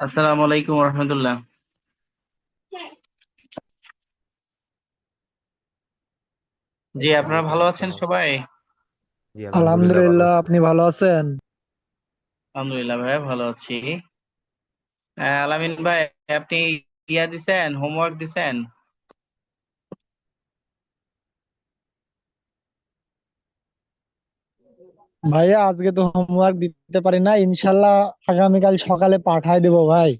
আসসালামু আলাইকুম রহমতুল্লাহ। জি, আপনারা ভালো ওয়ালাইকুম আছেন আসসালাম। সবাই? জি আলহামদুলিল্লাহ ভালো আলহামদুলিল্লাহ, আছি। আপনি ভালো আছেন? আলহামদুলিল্লাহ ভাইয়া, ভালো আছি। আলামিন ভাই, আপনি দিছেন, হোমওয়ার্ক দিছেন? ভাইয়া আজকে তো হোমওয়ার্ক দিতে পারি না, ইনশাল্লাহ আগামীকাল সকালে পাঠায় দেবো ভাই।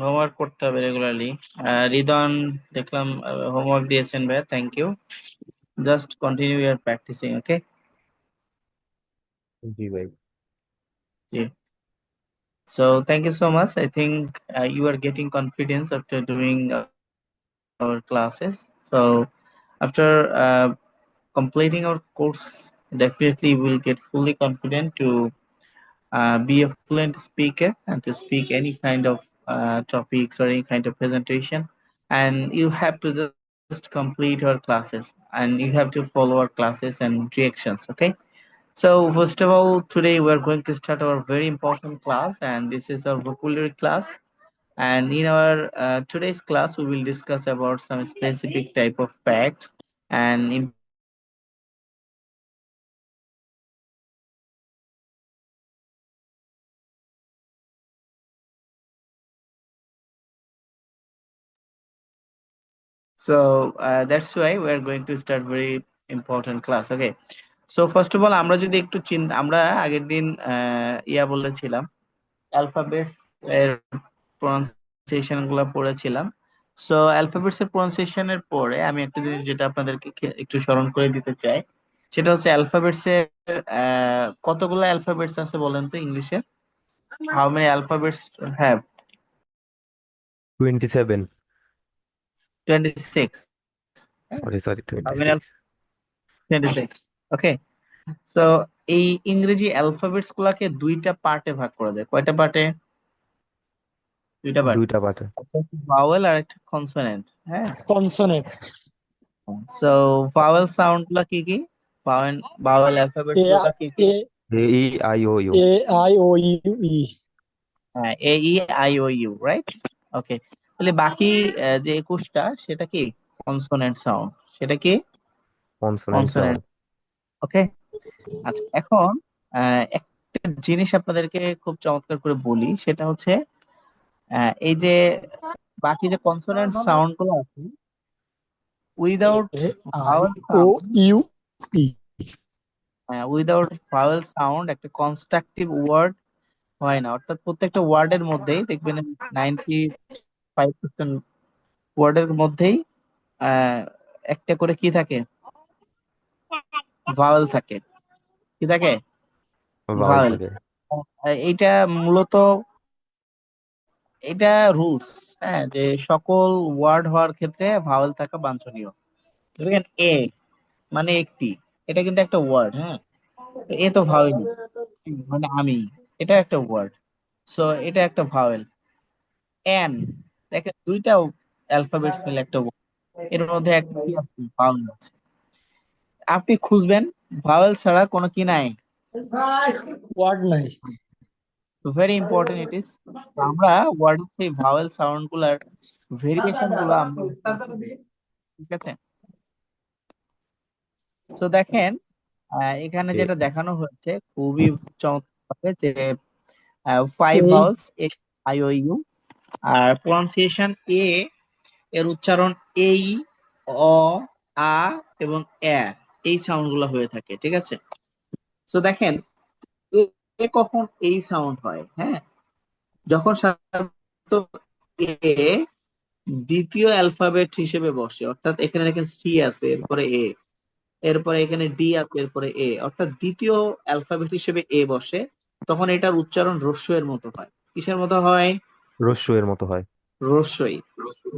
হোমওয়ার্ক করতে হবে রেগুলারলি। রিদন, দেখলাম হোমওয়ার্ক দিয়েছেন ভাইয়া, thank you. Just continue your practising, okay? জি ভাই। জি। So thank you so much. I think you are getting confidence after doing our classes. So after completing our course, definitely we'll get fully confident to be a fluent speaker and to speak any kind of topics or any kind of presentation. And you have to just complete our classes and you have to follow our classes and reactions. Okay. So first of all, today we're going to start our very important class, and this is our vocabulary class. And in our today's class, we will discuss about some specific type of facts and so that's why we are going to start very important class. Okay. So first of all, আমরা যদি একটু আমরা আগের দিন বলেছিলাম, alphabets এর pronunciation গুলা পড়েছিলাম। সো অ্যালফাবেটস এর প্রনাউন্সিয়েশন এর পরে আমি একটা জিনিস যেটা আপনাদেরকে একটু স্মরণ করে দিতে চাই, সেটা হচ্ছে অ্যালফাবেটস এর কতগুলো অ্যালফাবেটস আছে বলেন তো ইংলিশে? How many alphabets have? 27। 26। Sorry sorry how 26। Many? 26। Okay. So এই ইংরেজি অ্যালফাবেটস গুলাকে দুইটা পার্টে ভাগ করা যায়। কয়টা পার্টে? দুইটা পার্ট। দুইটা পাঠে। একটা হচ্ছে ভাওয়েল আর একটা কনসোনেন্ট। হ্যাঁ। কনসোনেন্ট। সো ভাওয়েল সাউন্ড গুলা কি কি? ভাওয়েল ভাওয়েল অ্যালফাবেটস এ গুলা কি কি? A A E I O U. A I O U E. হ্যাঁ, A E I O U, right? Okay. তাহলে বাকি যে 21টা, সেটা কি? Consonant sound. সেটা কি? Consonant consonant. সাউন্ড। ওকে। আচ্ছা, এখন একটা জিনিস আপনাদেরকে খুব চমৎকার করে বলি, সেটা হচ্ছে এই যে বাকি যে কনসোনেন্ট সাউন্ড গুলো আছে, without A I vowel O sound, U E. Without vowel sound একটা কনস্ট্রাকটিভ ওয়ার্ড হয় না। অর্থাৎ প্রত্যেকটা ওয়ার্ডের মধ্যেই দেখবেন 95% ওয়ার্ডের মধ্যেই আহ, একটা করে কি থাকে? ভাওয়েল থাকে। কি থাকে? ভাওয়াল ভাওয়েল। থাকে। এইটা মূলত, এটা রুলস, হ্যাঁ, যে সকল ওয়ার্ড হওয়ার ক্ষেত্রে ভাওয়েল থাকা বাঞ্ছনীয়। দেখেন, এ মানে একটি, এটা কিন্তু একটা ওয়ার্ড, হ্যাঁ। তো এ তো ভাওয়েলই, মানে আমি, এটা একটা ওয়ার্ড। সো এটা একটা ভাওয়েল। এন, দেখেন দুইটা অ্যালফাবেটস মিলে একটা word। এর মধ্যে একটা কি আছে? ভাওয়েল আছে। আপনি খুঁজবেন, ভাওয়েল ছাড়া কোনো কি নাই। ওয়ার্ড নাই। Very important it is. আমরা ওয়ার্ডের সেই ভাওয়েল সাউন্ড গুলার ভেরিয়েশন গুলো আমরা বুঝতে পারবো। ঠিক আছে। তো দেখেন, এখানে এ যেটা দেখানো হয়েছে খুবই চমৎকার, যে ফাইভ এই vowels, A I O U. আর প্রনাউন্সিয়েশন এ, এর উচ্চারণ এই, অ, আ এবং এ, এই সাউন্ড গুলো হয়ে থাকে। ঠিক আছে। তো দেখেন, এ এ কখন এই সাউন্ড হয়, হ্যাঁ, যখন সাধারণত এ দ্বিতীয় অ্যালফাবেট হিসেবে বসে। অর্থাৎ এখানে দেখেন সি আছে, এরপরে এ, এরপরে এখানে ডি আছে, এরপরে এ, অর্থাৎ দ্বিতীয় অ্যালফাবেট হিসেবে এ বসে। তখন এটার উচ্চারণ রস্য এর মতো হয়। কিসের মতো হয়? রস্যু এর মতো হয়। রস্যই।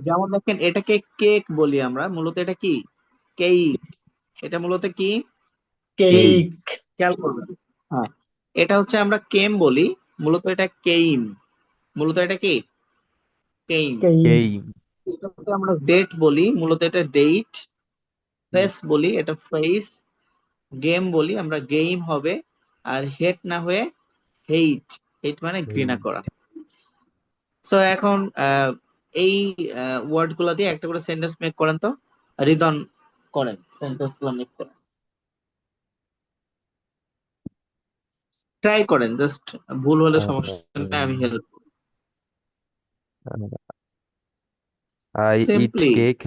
যেমন দেখেন, এটাকে কেক বলি আমরা, মূলত এটা কি? কেক। এটা মূলত কি? কেক। কেই। কেক। খেয়াল করবেন। হ্যাঁ, এটা হচ্ছে আমরা কেম বলি, মূলত এটা কেইম। মূলত এটা কি? কেইম। কেইম। কেই। এটাকে আমরা ডেট বলি, মূলত এটা ডেট। হুম। ফেস বলি, এটা ফেস। গেম বলি আমরা, গেম হবে। আর হেট না হয়ে হেইট, হেট মানে হুম, ঘৃণা করা। সো এখন এই ওয়ার্ড গুলো দিয়ে একটা করে সেন্টেন্স মেক করেন তো। রিদন, করেন সেন্টেন্স গুলো মেক করেন, ট্রাই করেন, জাস্ট ভুল হলে সমস্যা নেই, আমি help. I eat simply, cake,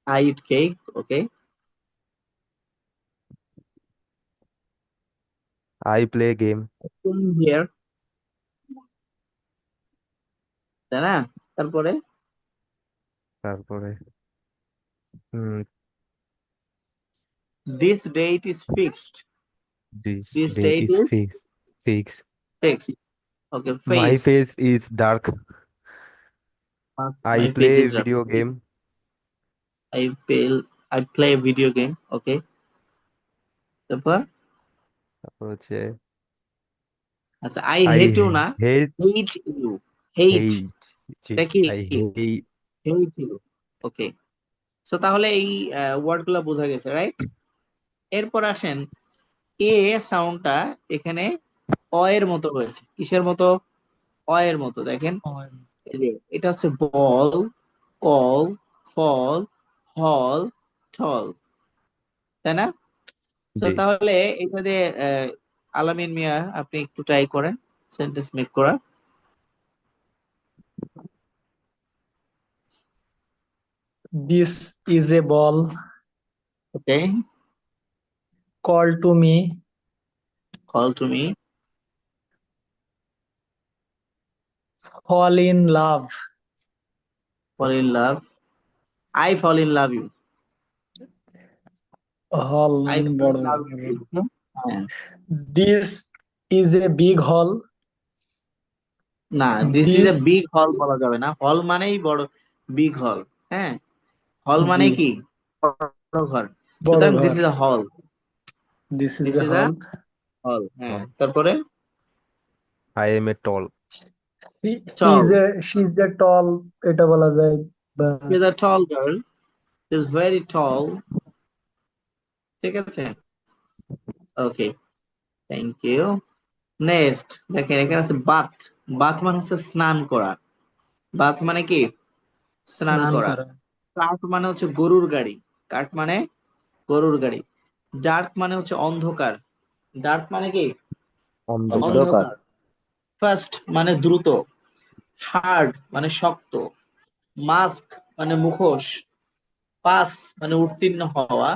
I eat cake, okay. I play game, here, তাই না? তারপরে তারপরে this date is fixed, this this date date is is fix, fixed, okay. My face, face is dark, I my play face is video game, I play, I play video game, okay. তারপর তারপর হচ্ছে আচ্ছা, I I hate you না, হেট hate you, hate, hate এটা কি? I hate, hate you, okay. So তাহলে এই word গুলা বোঝা গেছে, রাইট? এরপর আসেন, এ সাউন্ডটা এখানে অ এর মতো হয়েছে। কিসের মতো? অ এর মতো, দেখেন। এই যে এটা হচ্ছে বল, কল, ফল, হল, ঠল, তাই না? তো জি। তাহলে এটা দিয়ে আলামিন মিয়া, আপনি একটু ট্রাই করেন সেন্টেন্স মেক করা। This is a ball, okay, call to me, call to me, fall in love, fall in love, I fall in love you, hall I fall in বড়। Love you. হ্যাঁ, this is a big hall, না, this is a this, big hall বলা যাবে না, হল মানেই বড়, big হল। হ্যাঁ, হল মানে জি, কি? বড় ঘর। বড় সুতরাং দিস ঘর, is a hall, this is this a is a hall. Hall. হ্যাঁ, তারপরে I am a tall, he tall, is a, she is a tall, এটা বলা যায়। বা she is a tall girl, is very tall. ঠিক আছে, ওকে, thank you. Next দেখেন, এখানে আছে বাথ। বাথ মানে হচ্ছে স্নান করা। বাথ মানে কি? স্নান স্নান করা। করা, কার্ট মানে হচ্ছে গরুর গাড়ি, কার্ট মানে গরুর গাড়ি। ডার্ক মানে হচ্ছে অন্ধকার। ডার্ক মানে কি? অন্ধকার, অন্ধকার। অন্ধকার। ফাস্ট মানে দ্রুত। হার্ড মানে শক্ত। মাস্ক মানে মুখোশ। পাস মানে উত্তীর্ণ হওয়া।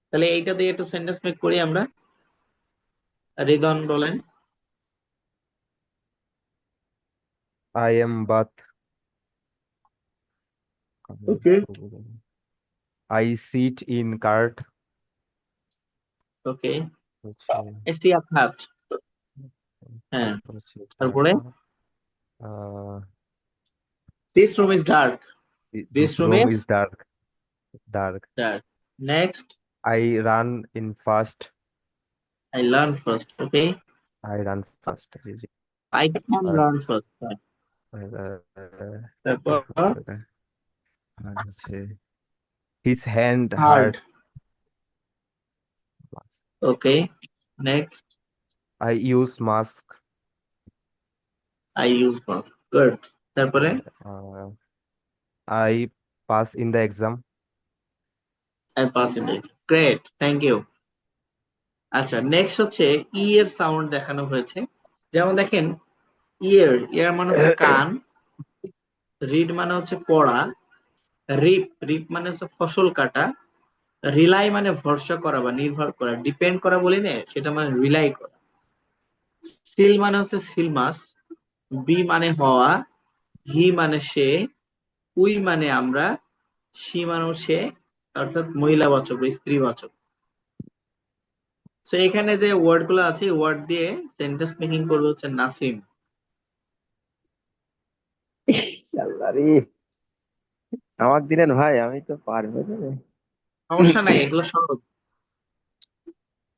তাহলে এইটা দিয়ে একটু সেন্টেন্স মেক করি আমরা। রিদন বলেন। I am bath, okay, I sit in cart, okay, হচ্ছে এসি আপনার। হ্যাঁ, তারপর হচ্ছে তারপরে ah this room is dark, this this room room is is dark, dark, dark. Next, I run in fast, I learn first, okay? I run fast, জি জি। I can আর learn first. তারপর আর হচ্ছে his hand hard, heart, okay? Next, I use mask, I use must. Good. তারপরে I pass in the exam, I pass in it. Great, thank you. আচ্ছা, next হচ্ছে ই এর সাউন্ড দেখানো হয়েছে। যেমন দেখেন, ইয়ার, ইয়ার মানে হচ্ছে কান। রিড মানে হচ্ছে পড়া। রিপ, রিপ মানে হচ্ছে ফসল কাটা। রিলাই মানে ভরসা করা বা নির্ভর করা, ডিপেন্ড করা বলি না, সেটা মানে রিলাই করা। সিল মানে হচ্ছে সিল মাছ। বি মানে হওয়া। হি মানে সে। উই মানে আমরা। সি মানে সে, অর্থাৎ মহিলাবাচক বা স্ত্রীবাচক। তো এখানে যে ওয়ার্ড গুলো আছে, ওয়ার্ড দিয়ে সেন্টেন্স মেকিং করবে হচ্ছে নাসিম। আল্লাহ রে, আমাকে দিলেন ভাই, আমি তো পারবো না রে। সমস্যা নাই, এগুলো সহজ।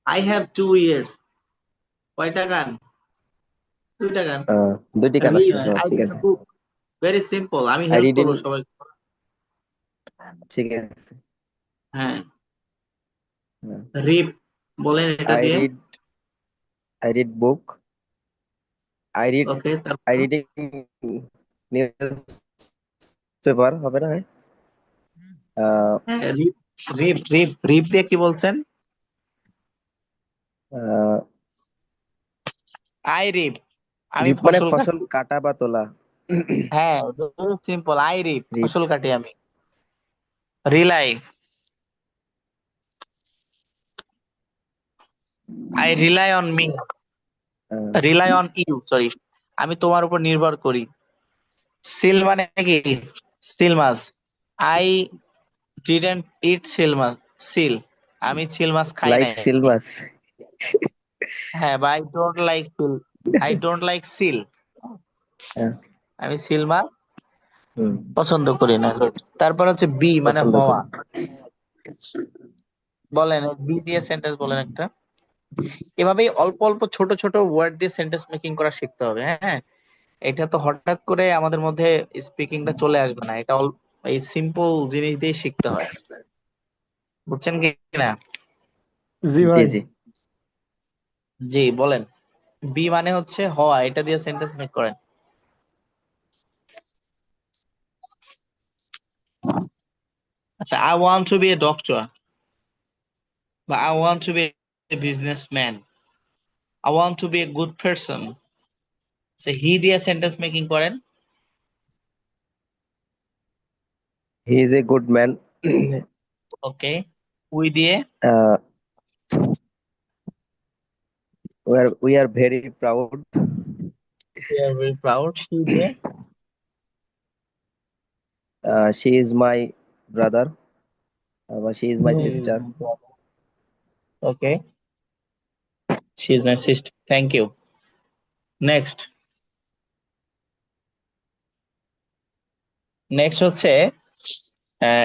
আই হ্যাভ 2 ইয়ার্স, কয়টা গান? 2টা গান। দুটি কান আছে, রিড, হ্যাঁ, আই ঠিক রিড আছে। বুক। ভেরি সিম্পল, আমি আই হেল্প রিড ইন, করবো সবাই। ঠিক আছে। হ্যাঁ, রিপ বলেন এটা আই দিয়ে। Read, I read book, I read okay, I তারপর রিডিং নিউজ পেপার হবে না? আহ রিপ রিপ রিপ রিপ দিয়ে কি বলছেন? আহ, আই রিপ, আমি রিপ মানে ফসল ফসল কাটি। কাটা বা তোলা। হ্যাঁ, সিম্পল, আই রিপ, রিপ। ফসল কাটি আমি। Rely, I rely on me, ah, rely on you, sorry, আমি তোমার উপর নির্ভর করি। সিল মানে কি? সিল মাছ, আই ডিডন্ট ইট সিল মাছ, সিল, আমি সিল মাছ খাই লাইক নাই। সিলভাস। হ্যাঁ, বা I don't like seal, I don't like seal, আমি সিল মাছ হুম, পছন্দ করি না। Good. তারপর হচ্ছে বি মানে পছন্দ হওয়া। করি। বলেন, বি দিয়ে সেন্টেন্স বলেন একটা। এভাবেই অল্প অল্প ছোট ছোট ওয়ার্ড দিয়ে সেন্টেন্স মেকিং করা শিখতে হবে। হ্যাঁ, এটা তো হঠাৎ করে আমাদের মধ্যে স্পিকিংটা চলে আসবে না, এটা এই সিম্পল জিনিস দিয়ে শিখতে হয়। বুঝছেন কি না? জি জি ভাই। জি। জি, বলেন। বি মানে হচ্ছে হওয়া, এটা দিয়ে সেন্টেন্স মেক করেন। আচ্ছা, I want to be a doctor, বা I want to be a businessman, I want to be a good person. He দিয়ে সেন্টেন্স মেকিং করেন। He is a good man. Okay, we দিয়ে we are very proud. we are very proud, she দিয়ে She is my brother. She is my No. she is sister. my daughter. Okay, she is my sister, thank you. Next, next হচ্ছে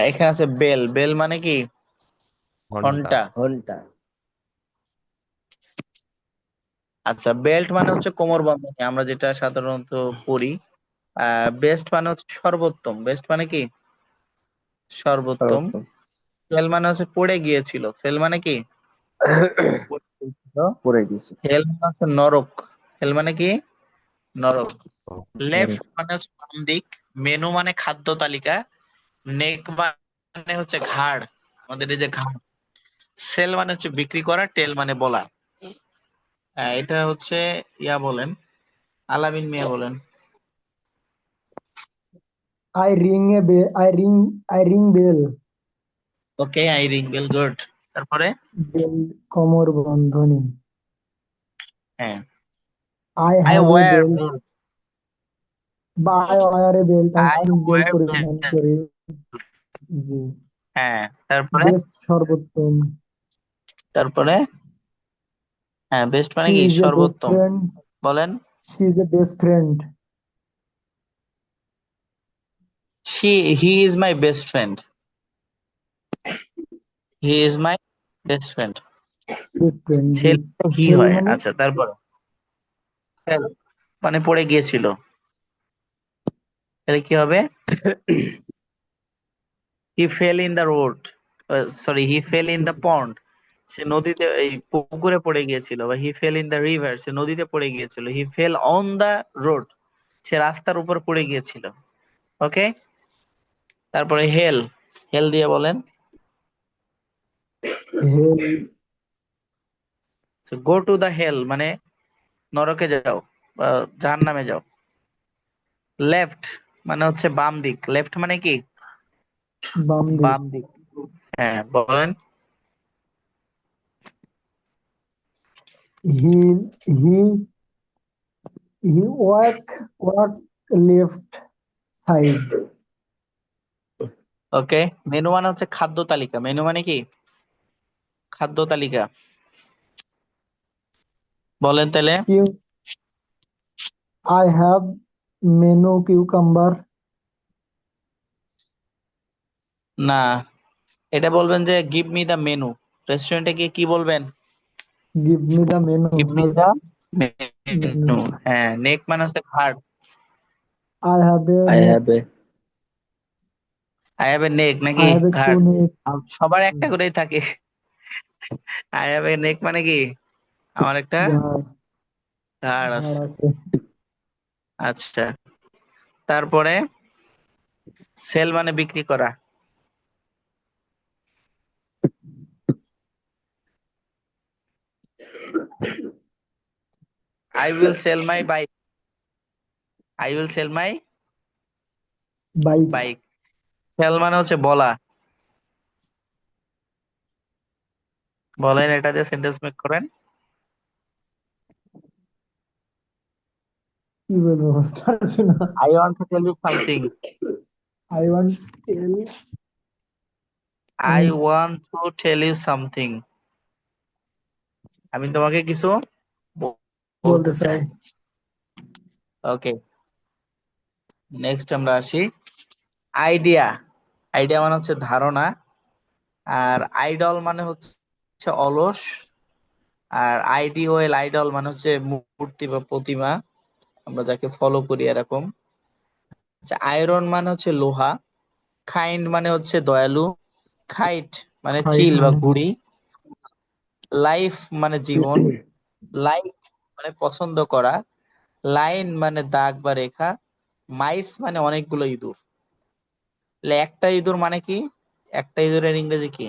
এখানে আছে bell. Bell মানে কি? ঘন্টা। ঘন্টা। ঘন্টা। আচ্ছা, বেল্ট মানে হচ্ছে কোমর বন্ধনী, আমরা যেটা সাধারণত পরি। বেস্ট মানে হচ্ছে সর্বোত্তম। বেস্ট মানে কি? সর্বোত্তম। সর্বোত্তম। ফেল মানে হচ্ছে পড়ে গিয়েছিল। ফেল মানে কি? পড়ে গিয়েছিল। পড়ে গেছি। হেল মানে হচ্ছে নরক। হেল মানে কি? নরক। লেফট নরক। মানে হচ্ছে বাম দিক। মেনু মানে খাদ্য তালিকা। নেক মানে হচ্ছে ঘাড়, আমাদের এই যে ঘাড়। সেল মানে হচ্ছে বিক্রি করা। টেল মানে বলা। এটা হচ্ছে ইয়া বলেন, আলামিন মিয়া বলেন। I ring a bell. I ring bell. Okay, I ring bell, good. তারপরে Bell কোমর বন্ধনী। হ্যাঁ, I I have a wear belt belt, বা I wear a belt I আমি বেল্ট ওয়্যার পরিধান বেল্ট। করি। জি। হ্যাঁ, তারপরে বেস্ট সর্বোত্তম। তারপরে হ্যাঁ, বেস্ট মানে She কি? is a best সর্বোত্তম। friend. বলেন, She is a best friend. He is my best friend, he is my best friend. Best friend. জি। ছেলে হি ফেল হয়। মানে আচ্ছা, তারপর fell মানে পড়ে গিয়েছিল, তাহলে কি হবে? He fell in the road, sorry, he fell in the pond, সে নদীতে, এই পুকুরে পড়ে গিয়েছিল। বা he fell in the river, সে নদীতে পড়ে গিয়েছিল। He fell on the road, সে রাস্তার উপর পড়ে গিয়েছিল। ওকে, তারপরে হেল, হেল দিয়ে বলেন। হেল গো টু দা হেল মানে নরকে যাও, জাহান্নামে যাও। লেফট মানে হচ্ছে বাম দিক। লেফট মানে কি? বাম দিক। বাম দিক। হ্যাঁ, বলেন। He he he walk left side. Okay, menu মানে হচ্ছে খাদ্য তালিকা। মেনু মানে কি? খাদ্য তালিকা। বলেন তাহলে। কিউ আই হ্যাভ মেনু কিউকাম্বার। না, এটা বলবেন যে গিভ মি দা মেনু। রেস্টুরেন্টে গিয়ে কি বলবেন? Give me the menu. Give me the menu. Menu. হ্যাঁ, নেক মানে হচ্ছে ঘাড়। I have a I neck. Have a I have a neck নাকি আই হ্যাভ এ টু ঘাড়? নেক। সবার একটা করেই থাকে। আই হ্যাভ এ নেক মানে কি? আমার একটা ঘাড় ঘাড় ঘাড় আছে। আছে। আচ্ছা, তারপরে সেল মানে বিক্রি করা। I will sell my bike. I will sell my bike. Bike. Sell মানে হচ্ছে বলা। বলেন, এটা দিয়ে সেন্টেন্স মেক করেন। কি বলবো বুঝতে পারছি না। I want to tell you something. I want tell. I want to tell you something. আমি তোমাকে কিছু বলতে বলতে চাই। চাই। ওকে, নেক্সট আমরা আসি আইডিয়া। আইডিয়া মানে হচ্ছে ধারণা, আর আইডল মানে হচ্ছে অলস, আর আইডিওএল আইডল মানে হচ্ছে মূর্তি বা প্রতিমা, আমরা যাকে ফলো করি এরকম। আচ্ছা, আয়রন মানে হচ্ছে লোহা, কাইন্ড মানে হচ্ছে দয়ালু, খাইট মানে হাইট চিল বা মানে ঘুড়ি, লাইফ মানে জীবন, লাইক মানে পছন্দ করা, লাইন মানে দাগ বা রেখা, মাইস মানে অনেকগুলো ইঁদুর। তাহলে একটা ইঁদুর মানে কি? একটা ইঁদুরের ইংরেজি কি?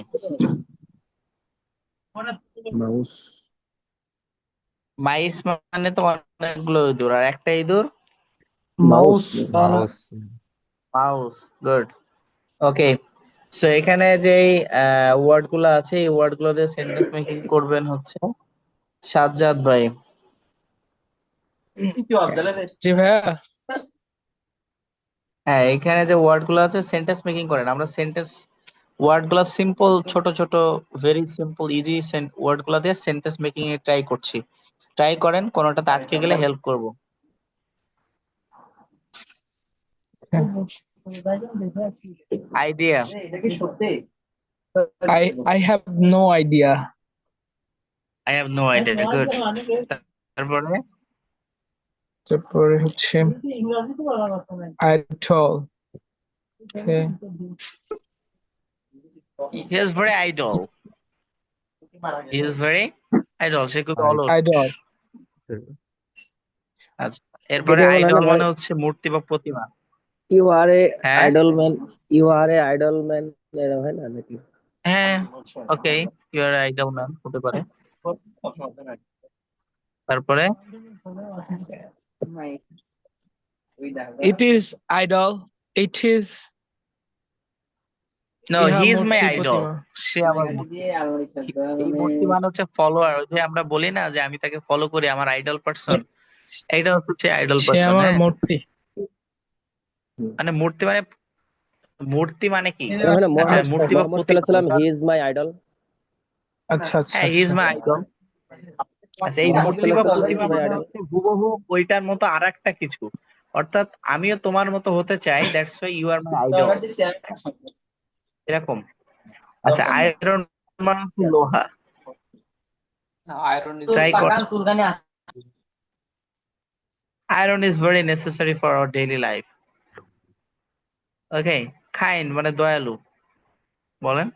মাউস। মাইস মানে তো অনেকগুলো ইঁদুর, আর একটা ইঁদুর মাউস। মাউস। মাউস। গুড। ওকে, সো এখানে যে ওয়ার্ড গুলো আছে, এই ওয়ার্ড গুলো দিয়ে সেন্টেন্স মেকিং করবেন হচ্ছে সাজ্জাদ ভাই। জি ভাইয়া। হ্যাঁ, এখানে যে ওয়ার্ড গুলো আছে সেন্টেন্স মেকিং করেন। আমরা সেন্টেন্স ওয়ার্ড গুলা সিম্পল, ছোট ছোট, ভেরি সিম্পল ইজি ওয়ার্ড গুলা দিয়ে সেন্টেন্স মেকিং এ ট্রাই করছি। ট্রাই করেন, কোনোটাতে আটকে গেলে হেল্প করব। Idea. I have no idea. I have no idea. Good. তারপরে তারপরে হচ্ছে idol. Okay. He is very idle. He is very idle, সে খুব I অলস। Idol. আচ্ছা, এরপরে যেটা বলা হয় না আইডল ভাই, মানে হচ্ছে মূর্তি বা প্রতিমা। ইউ আর এ হ্যাঁ, idol man, you are a idol man, এরকম হয় না নাকি? হ্যাঁ, okay, you are idol man হতে পারে। তারপরে It is idol. It is no, ইহা হি ইজ মাই মূর্তি আইডল। প্রতিমা। সে আমার এই মূর্তি মানে হচ্ছে ফলোয়ার। ওই যে আমরা বলি না যে আমি তাকে ফলো করি, আমার আইডল পারসন, এইটা হচ্ছে আইডল সে পারসন। আমার হ্যাঁ, মূর্তি। মানে মূর্তি মানে, মূর্তি মানে কি? তার মানে আচ্ছা, মোহাম্মদ মূর্তি বা মোহাম্মদ প্রতিমা সাল্লাল্লাহু আলাইহি সাল্লাম, হি এবার- ইজ মাই আইডল। আচ্ছা আচ্ছা হ্যাঁ, হি ইজ আচ্ছা। My idol. আচ্ছা, এই মোহাম্মদ মূর্তি বা সাল্লাল্লাহু আলাইহি সাল্লাম প্রতিমা ইজ মাই মানে আইডল। হচ্ছে হুবহু ওইটার মতো আর একটা কিছু, অর্থাৎ আমিও তোমার মতো হতে চাই, that's why you are my idol, এরকম। আচ্ছা, আয়রন মানে হচ্ছে লোহা। ট্রাই কর। Iron is very necessary for our daily life. Okay, kind মানে দয়ালু। বলেন,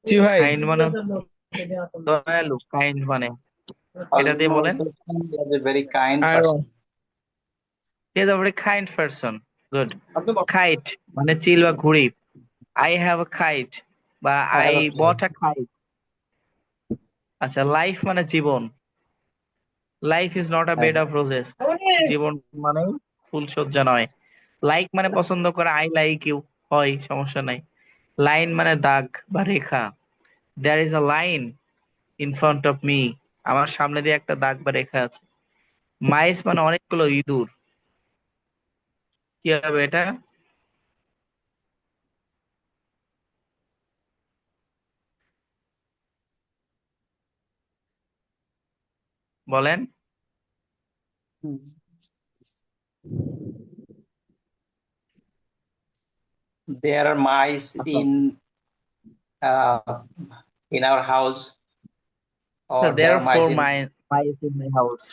জি ভাই। কাইন্ড মানে হচ্ছে দয়ালু, কাইন্ড মানে এটা দিয়ে বলেন। is a very kind person. Iron. He is a very kind person. Good. Kite মানে চিল বা ঘুড়ি। আই হ্যাভ আ কাইট বা আই বট আ কাইট। আচ্ছা, লাইফ মানে জীবন। Life is not a bed of roses. জীবন মানে ফুলসজ্জা নয়। লাইক মানে পছন্দ করা, আই লাইক ইউ হয়, সমস্যা নাই। লাইন মানে দাগ বা রেখা। There is a line in front of me. আমার সামনে দিয়ে একটা দাগ বা রেখা আছে। মাইস মানে অনেকগুলো ইঁদুর। কি হবে এটা? বলেন। There are mice uh, in our house, or There there are are mice four in. mice in my house.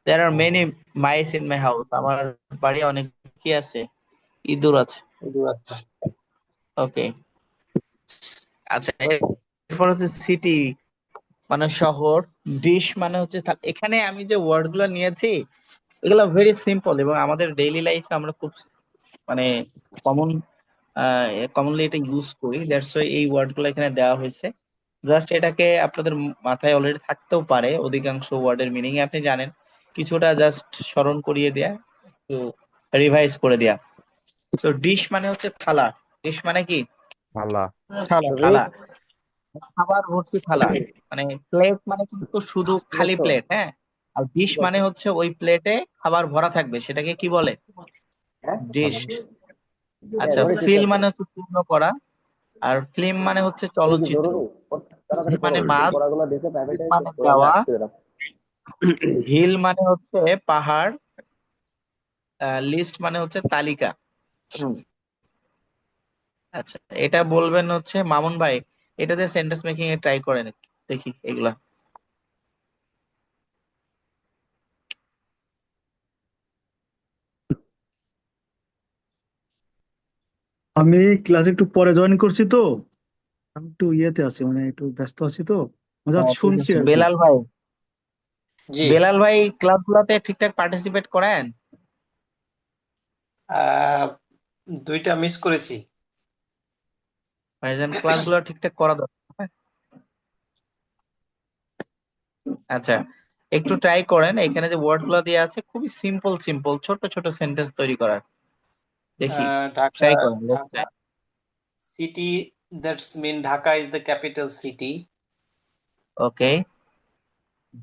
There are many mice in my house. আমার বাড়ি অনেক কি আছে? ইঁদুর আছে। ওকে, আচ্ছা, এরপর হচ্ছে সিটি। মানে শহর, ডিশ মানে হচ্ছে এখানে আমি যে ওয়ার্ড গুলো নিয়েছি এগুলো ভেরি সিম্পল এবং আমাদের ডেইলি লাইফে আমরা খুব মানে কমন কমনলি এটা ইউজ করি, দ্যাটস ওয়াই এই ওয়ার্ড গুলো এখানে দেওয়া হয়েছে। জাস্ট এটাকে আপনাদের মাথায় অলরেডি থাকতেও পারে, অধিকাংশ ওয়ার্ডের মিনিং আপনি জানেন, কিছুটা জাস্ট স্মরণ করিয়ে দেয়া, একটু রিভাইজ করে দেয়া। তো ডিশ মানে হচ্ছে থালা। ডিশ মানে কি? থালা। থালা। থালা, খাবার ভর্তি থালা। মানে প্লেট মানে কিন্তু শুধু খালি প্লেট, হ্যাঁ। আর ডিশ মানে হচ্ছে ওই প্লেটে খাবার ভরা থাকবে, সেটাকে কি বলে? ডিশ। আচ্ছা, ফিল মানে হচ্ছে পূর্ণ করা, আর ফিল্ম মানে হচ্ছে চলচ্চিত্র, মানে মাছ, মানে দেওয়া, হিল মানে হচ্ছে পাহাড়, লিস্ট মানে হচ্ছে তালিকা। আচ্ছা, এটা বলবেন হচ্ছে মামুন ভাই, এটাতে সেন্টেন্স মেকিং এ ট্রাই করেন একটু, দেখি এগুলা। আমি ক্লাস একটু পরে জয়েন করছি তো, আমি একটু ইয়েতে আছি, মানে একটু ব্যস্ত আছি তো, জাস্ট হ্যাঁ, ঠিক শুনছি আছে। আর কি। বেলাল ভাই, জি। বেলাল ভাই ক্লাসগুলোতে ঠিকঠাক পার্টিসিপেট করেন? আহ, দুইটা মিস করেছি। ভাইজান ক্লাসগুলো ঠিকঠাক করা দরকার, হ্যাঁ? আচ্ছা, একটু ট্রাই করেন, এখানে যে ওয়ার্ড গুলো দেওয়া আছে খুবই সিম্পল সিম্পল ছোট ছোট সেন্টেন্স তৈরি করার, দেখি ঢাকা, ট্রাই করেন, let's Dhaka try. city, that's mean Dhaka is the capital city. Okay,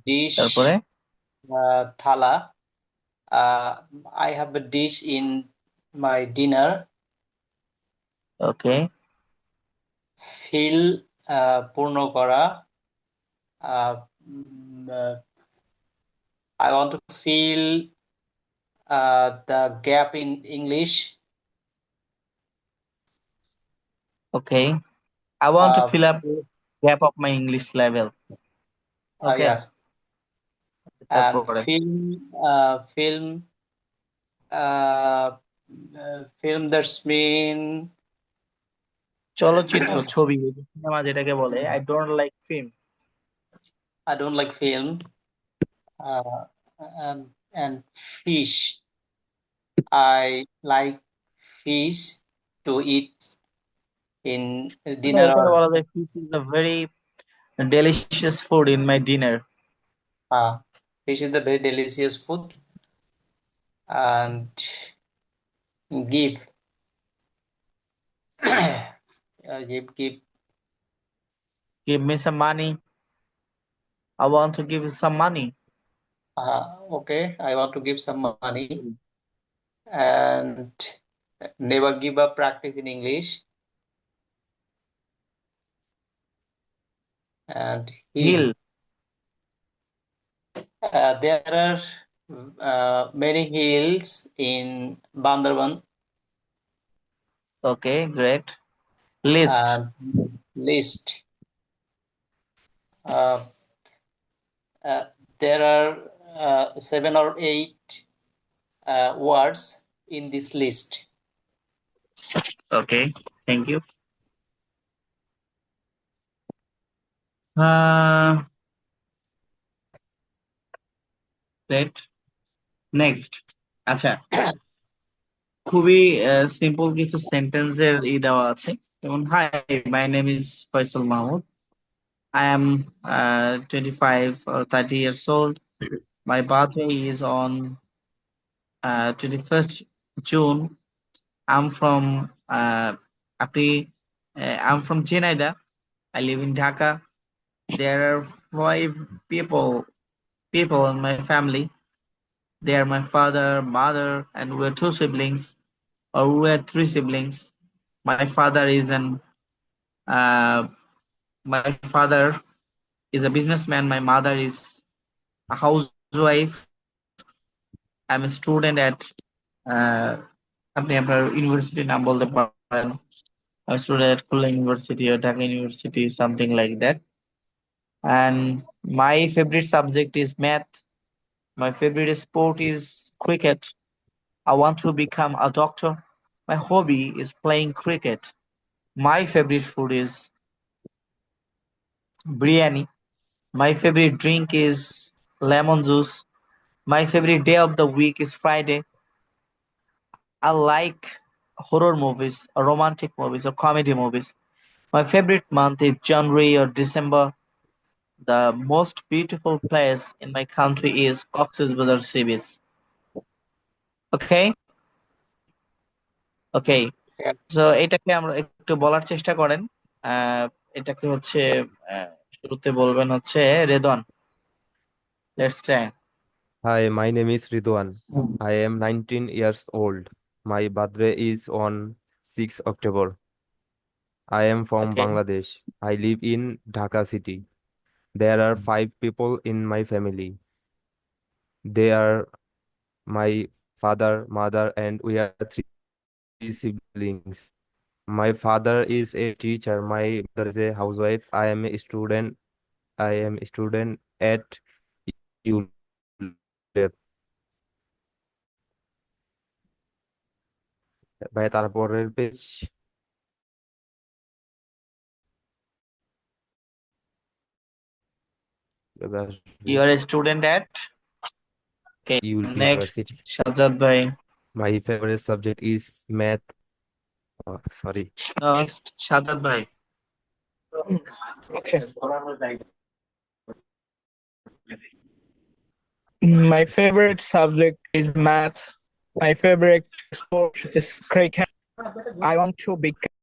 Dish, তারপরে thala. I have a dish in my dinner. Okay, Fill, পূর্ণ করা. Uh, mm, uh, I want to fill the gap in English. Okay, I want to Uh, fill up gap of my English level. Okay, yes. And তারপরে film, uh, film that's mean চলচ্চিত্র, ছবি, cinema যেটাকে বলে। I don't like film. I don't like film. And fish. I like fish to eat in মানে dinner এটাকে or বলা যায় fish is a very delicious food in my dinner. fish is the very delicious food. And give. Give. Give me some money. I want to give you some money. Okay, I want to give some money. And never give up practice in English. And heal. Hill. There are many hills in Bandarban. Okay, great. List. And list. Uh, there are 7 or 8 words in this list. Okay, thank you. Uh, great. Next. আচ্ছা, খুবই simple কিছু সেন্টেন্সের দেওয়া আছে, যেমন hi, my name is Faisal Mahmud, I am 25 or 30 years old. My birthday is on 21st June. I'm from আপনি I'm from Jhenaidah. I live in Dhaka. There are 5 people in my family. They are my father, mother, and we're 2 siblings, or we're 3 siblings. My father is an uh, my father is a businessman. My mother is a housewife. I'm a student at আপনি আপনার ইউনিভার্সিটির নাম বলতে পারেন। I'm a student at Khulna University or Dhaka University, something like that. And my favorite subject is math. My favorite sport is cricket. I want to become a doctor. My hobby is playing cricket. My favorite food is biryani. My favorite drink is lemon juice. My favorite day of the week is Friday. I like horror movies, or romantic movies, or comedy movies. My favorite month is January or December. The most beautiful place in my country is Cox's Bazar Sea Beach. Okay? Okay. Yeah. So এটাকে আমরা একটু বলার চেষ্টা করেন। আহ, এটাকে হচ্ছে আহ, শুরুতে বলবেন হচ্ছে Redwan. Let's try. Hi, my name is Ridwan. I am 19 years old. My birthday is on 6 October. I am from okay. Bangladesh. I live in Dhaka city. There are 5 people in my family. They are my father, mother, and we are 3 siblings. My father is a teacher. My mother is a housewife. I am a student at ULEP. ভাই তারপরের page you are a student at. Okay, next university. Sajjad ভাই। My favorite subject is math. Sorry. Next Sajjad ভাই। Okay. My favorite subject is math. My favorite sport is cricket. I want to become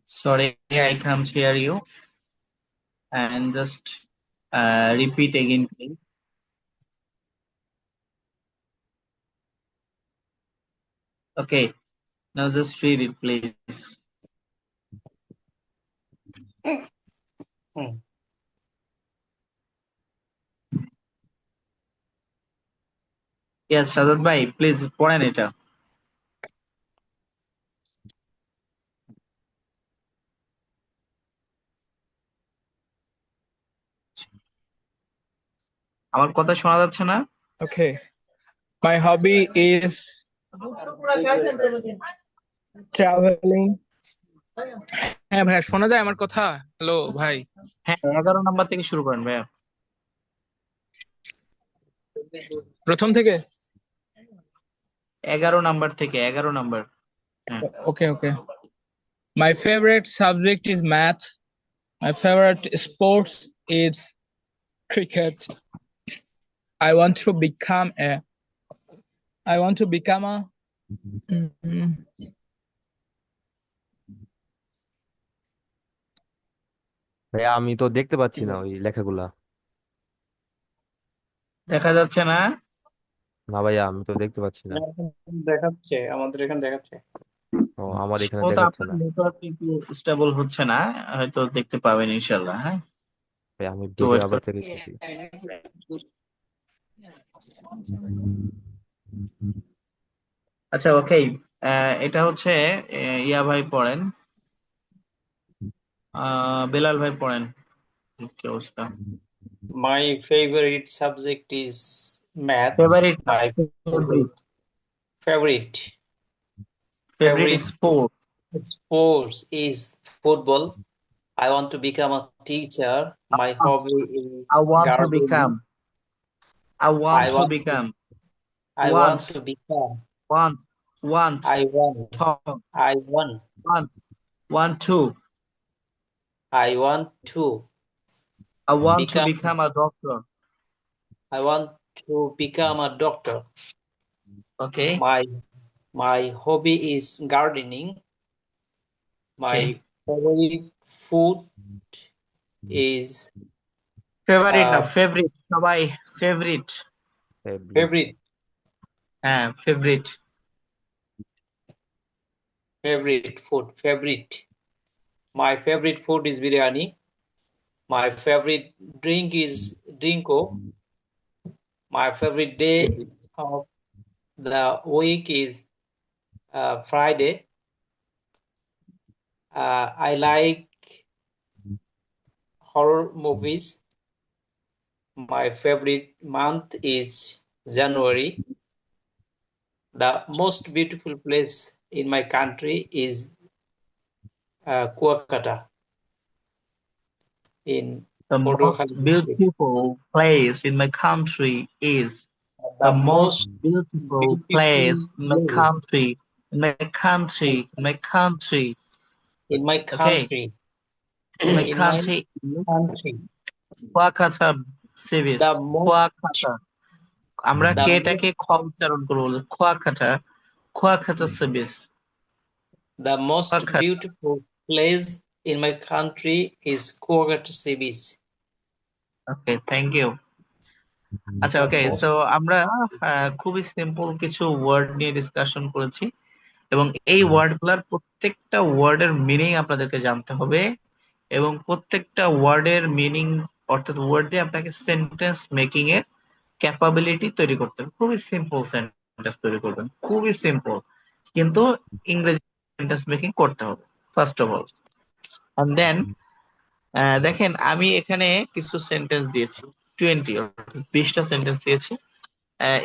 Sorry, I can't hear you. And just repeat again, please. Okay, now just read it, please. Hmm. Yes, Sajjad ভাই, please পড়েন এটা। আমার কথা শোনা যাচ্ছে না? okay. My hobby is traveling. হ্যাঁ ভাইয়া শোনা যায় আমার কথা? হ্যালো ভাই। হ্যাঁ, 11 নাম্বার থেকে শুরু করেন ভাইয়া। প্রথম থেকে? 11 নাম্বার থেকে, 11 নাম্বার। হ্যাঁ। Okay, okay. My favorite subject is math. My favorite sports is cricket. I want to become a mm, ভাইয়া আমি তো দেখতে পাচ্ছি না ওই লেখাগুলা। দেখা যাচ্ছে না? না ভাইয়া আমি তো দেখতে পাচ্ছি না। দেখাচ্ছে, আমাদের এখানে দেখাচ্ছে। ও আমার এখানে সম্ভবত দেখাচ্ছে আপনার না। নেটওয়ার্ক একটু স্টেবল হচ্ছে না, হয়তো দেখতে পাবেন ইনশাল্লাহ। হ্যাঁ, ভাই আমি একটু ভিডিও ওয়েট আবার করুন। থেকে দেখতেছি। আচ্ছা, ওকে। এটা হচ্ছে ইয়া ভাই পড়েন, বেলাল ভাই পড়েন। কি অবস্থা? My favorite subject is math. Favourite না, My favourite. favorite favourite favorite sport. sports is football. I want to become a teacher. My hobby is I want to gardening. become. I want I to want to become. I Want, want to become. want, want, I want. talk, I want. want to. I want to I want to become. become a doctor. I want to become a doctor. Okay, My hobby is gardening. My okay. favorite food is favourite না, uh, favourite. সবাই favourite. Favourite. favorite হ্যাঁ, favourite. favorite food. Favorite. My favorite food is biryani. My favorite drink is drinko. My favorite day of the week is Friday. I like horror movies. My favorite month is January. The most beautiful place in my country is Kuakata in The most Patuakhali district. beautiful place in my country is The the most most beautiful beautiful place in my place country, in my country, in my country. in my Okay, country, in my in my country is country. Kuakata sea beach. The most, Kuakata, আমরা the কে most, এটাকে খ উচ্চারণ করবো, Kuakata, Kuakata sea beach, the most Kuakata. beautiful place in my country is Kuakata Sea Beach. Okay, thank you. আচ্ছা, okay, so আমরা খুবই simple কিছু ওয়ার্ড নিয়ে ডিসকাশন করেছি এবং এই ওয়ার্ডগুলোর প্রত্যেকটা ওয়ার্ডের মিনিং আপনাদেরকে জানতে হবে এবং প্রত্যেকটা ওয়ার্ডের মিনিং অর্থাৎ ওয়ার্ড দিয়ে আপনাকে সেন্টেন্স মেকিং এর ক্যাপাবিলিটি তৈরি করতে হবে। খুবই সিম্পল সেন্টেন্স তৈরি করবেন, খুবই সিম্পল, কিন্তু ইংরেজি সেন্টেন্স মেকিং করতে হবে first of all. And then দেখেন আমি এখানে কিছু সেন্টেন্স দিয়েছি, 20টা সেন্টেন্স দিয়েছি।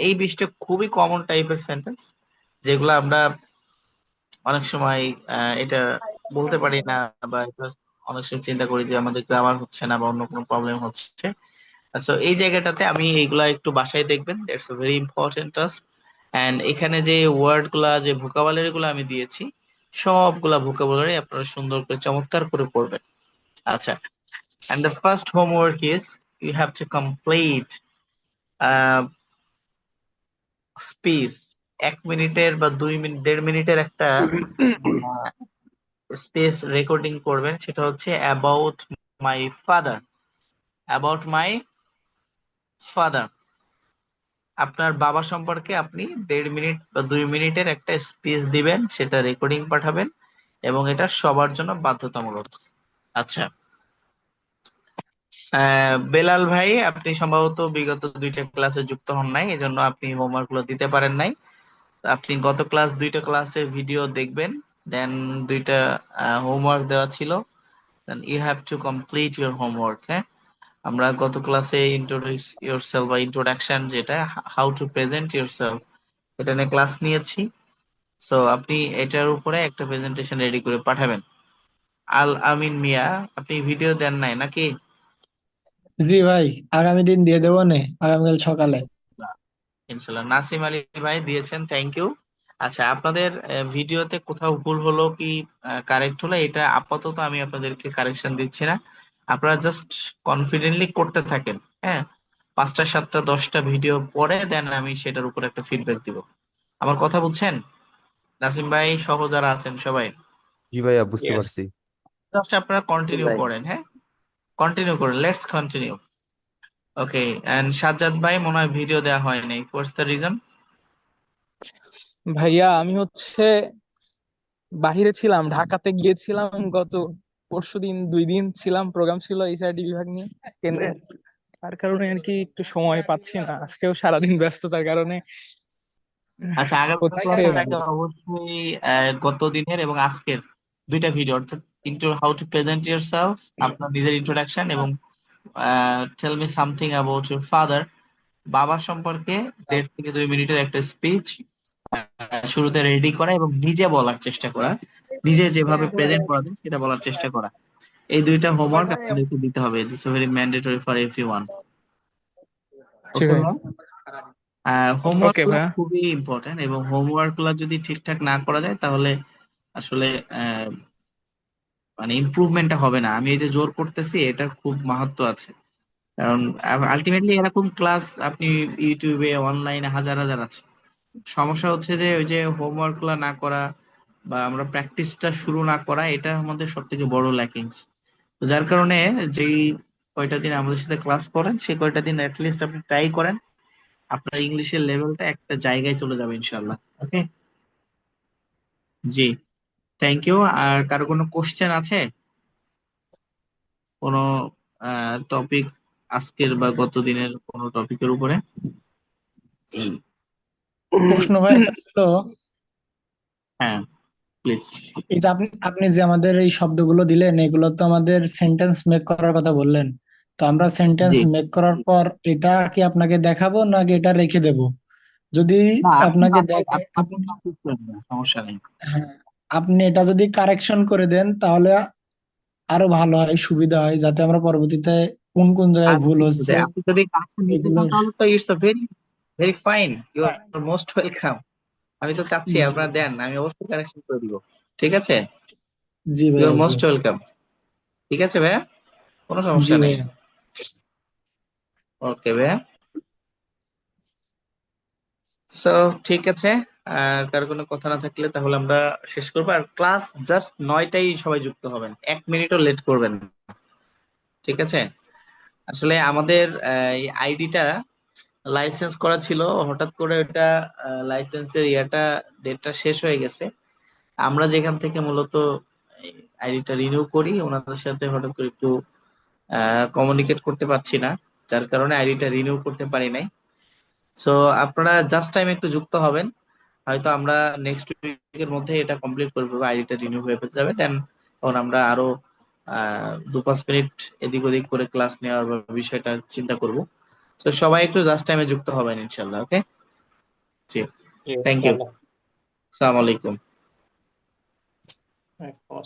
এই 20টা খুবই কমন টাইপের সেন্টেন্স, যেগুলো আমরা অনেক সময় এটা বলতে পারি না, বা এটা অনেক সময় চিন্তা করি যে আমাদের গ্রামার হচ্ছে না বা অন্য কোনো প্রবলেম হচ্ছে। সো এই জায়গাটাতে আমি এইগুলা একটু বাসায় দেখবেন, that's a very important task. And এখানে যে ওয়ার্ড গুলা, যে ভোকাবুলারি গুলো আমি দিয়েছি, সবগুলা ভোকাবুলারি আপনারা সুন্দর করে চমৎকার করে পড়বেন। আচ্ছা, and the first homework is you have to complete speech. 1 মিনিটের বা 2 মিনিট, 1.5 মিনিটের একটা স্পেস রেকর্ডিং করবেন, সেটা হচ্ছে about my father. About my father, আপনার বাবা সম্পর্কে আপনি 1.5 মিনিট বা 2 মিনিটের একটা স্পিচ দিবেন, সেটা রেকর্ডিং পাঠাবেন এবং এটা সবার জন্য বাধ্যতামূলক। আচ্ছা, বেলাল ভাই, আপনি সম্ভবত বিগত 2টা ক্লাসে যুক্ত হন নাই, এজন্য আপনি হোমওয়ার্ক গুলো দিতে পারেন নাই। আপনি গত 2টা ক্লাসের ভিডিও দেখবেন, দেন 2টা হোমওয়ার্ক দেওয়া ছিল, then you have to complete your homework. হ্যাঁ, আমরা গত ক্লাসে ইন্ট্রোডিউস ইয়োরসেলফ বা ইন্ট্রোডাকশন, যেটা হাউ টু প্রেজেন্ট ইয়োরসেলফ, এটা নিয়ে ক্লাস নিয়েছি। সো আপনি এটার উপরে একটা প্রেজেন্টেশন রেডি করে পাঠাবেন। আল আমিন মিয়া, আপনি ভিডিও দেন নাই নাকি? জি ভাই, আগামী দিন দিয়ে দেবো নে, আগামীকাল সকালে। ইনশাল্লাহ। নাসিম আলী ভাই দিয়েছেন, থ্যাংক ইউ। আচ্ছা, আপনাদের ভিডিওতে কোথাও ভুল হলো কি কারেক্ট হলো, এটা আপাতত আমি আপনাদেরকে কারেকশন দিচ্ছি না, আপনারা জাস্ট কনফিডেন্টলি করতে থাকেন। হ্যাঁ, 5টা 7টা 10টা ভিডিও পরে দেন আমি সেটার উপর একটা ফিডব্যাক দিব। আমার কথা বুঝছেন? নাসিম ভাই সহ যারা আছেন সবাই জি ভাইয়া, বুঝতে Yes. পারছি। জাস্ট আপনারা জি কন্টিনিউ ভাই। করেন। হ্যাঁ, কন্টিনিউ করেন, let's continue. Okay, and Sajjad ভাই মনে হয় ভিডিও দেওয়া হয় নাই, হোয়াটস দ্য রিজন? ভাইয়া আমি হচ্ছে বাহিরে ছিলাম, ঢাকাতে গিয়েছিলাম গত পরশুদিন, 2 দিন ছিলাম, প্রোগ্রাম ছিল এইচআরডি বিভাগ নিয়ে কেন্দ্রে। তার কারণে আর কি একটু সময় পাচ্ছি না, আজকেও সারাদিন ব্যস্ততার কারণে আচ্ছা, আগামী হচ্ছে ক্লাসের না। আগে অবশ্যই গত দিনের এবং আজকের 2টা ভিডিও, অর্থাৎ হাউ টু প্রেজেন্ট ইয়োরসেলফ, আপনার নিজের ইন্ট্রোডাকশন, এবং tell me something about your father, বাবা সম্পর্কে 1.5 থেকে 2 মিনিটের একটা স্পিচ শুরুতে রেডি করা এবং নিজে বলার চেষ্টা করা, নিজে যেভাবে প্রেজেন্ট করা যায় সেটা বলার চেষ্টা করা। এই 2টা হোমওয়ার্ক আপনাদেরকে দিতে হবে, this is very mandatory for everyone. জি ওকে, ভাই। হোমওয়ার্ক ওকে গুলো ভাইয়া। খুবই ইম্পর্টেন্ট এবং হোমওয়ার্ক গুলো যদি ঠিকঠাক না করা যায় তাহলে আসলে আহ, মানে ইমপ্রুভমেন্টটা হবে না। আমি এই যে জোর করতেছি, এটার খুব মাহাত্ম্য আছে, কারণ আলটিমেটলি এরকম ক্লাস আপনি ইউটিউবে অনলাইনে হাজার হাজার আছে। সমস্যা হচ্ছে যে ওই যে হোমওয়ার্ক গুলো না করা বা আমরা প্র্যাকটিসটা শুরু না করা, এটা আমাদের সব থেকে বড় ল্যাকিংস। তো যার কারণে যেই কয়টা দিন আমাদের সাথে ক্লাস করেন, সেই কয়টা দিন অ্যাটলিস্ট আপনি ট্রাই করেন, আপনার ইংলিশের লেভেলটা একটা জায়গায় চলে যাবে ইনশাল্লাহ। ওকে, জি, থ্যাংক ইউ। আর কারো কোনো কোশ্চেন আছে? কোনো টপিক, আজকের বা গত দিনের কোনো টপিকের উপরে? প্রশ্ন ভাই একটা ছিল, হ্যাঁ, প্লিজ। এই যে আপনি আপনি যে আমাদের এই শব্দগুলো দিলেন, এগুলো তো আমাদের সেন্টেন্স মেক করার কথা বললেন, তো আমরা সেন্টেন্স জি। মেক করার পর এটা কি আপনাকে দেখাবো নাকি এটা রেখে দেব? যদি না, আপনি আপনাকে বাসায় দেখে আপনি practice করে নেন, সমস্যা নেই। হ্যাঁ, আপনি এটা যদি কারেকশন করে দেন তাহলে আরো ভালো হয়, সুবিধা হয়, যাতে আমরা পরবর্তীতে কোন কোন জায়গায় আচ্ছা, ভুল ঠিক আছে, হচ্ছে আপনি যদি কারেকশন নিতে এগুলো। চান তাহলে তো it's a very very fine, you are most welcome. আমি তো চাচ্ছি জি আপনারা দেন, আমি অবশ্যই কারেকশন করে দিব। ঠিক আছে, জি ইউ আর ভাইয়া, জি মোস্ট ওয়েলকাম। ঠিক আছে ভাইয়া, কোনো জি সমস্যা নেই। ভাইয়া। ওকে ভাইয়া। সো ঠিক আছে, কার কোনো কথা না থাকলে তাহলে আমরা শেষ করবো। আর ক্লাস জাস্ট 9টায় সবাই যুক্ত হবেন, 1 মিনিটও লেট করবেন না। ঠিক আছে, আসলে আমাদের এই আইডিটা লাইসেন্স করা ছিল, হঠাৎ করে ওটা লাইসেন্সের ডেটটা শেষ হয়ে গেছে। আমরা যেখান থেকে মূলত আইডিটা রিনিউ করি, ওনাদের সাথে হঠাৎ করে একটু কমিউনিকেট করতে পারছি না, যার কারণে আইডিটা রিনিউ করতে পারি নাই। সো আপনারা জাস্ট টাইম একটু যুক্ত হবেন, হয়তো আমরা নেক্সট উইকের মধ্যে এটা কমপ্লিট করে ফেলবো, আইডিটা রিনিউ হয়ে যাবে। দেন তখন আমরা আরো 2-5 মিনিট এদিক ওদিক করে ক্লাস নেওয়ার বিষয়টা চিন্তা করব। তো সবাই একটু জাস্ট টাইমে যুক্ত হবেন ইনশাল্লাহ। ওকে, জি, থ্যাংক ইউ, ইনশাআল্লাহ। আসসালামু আলাইকুম।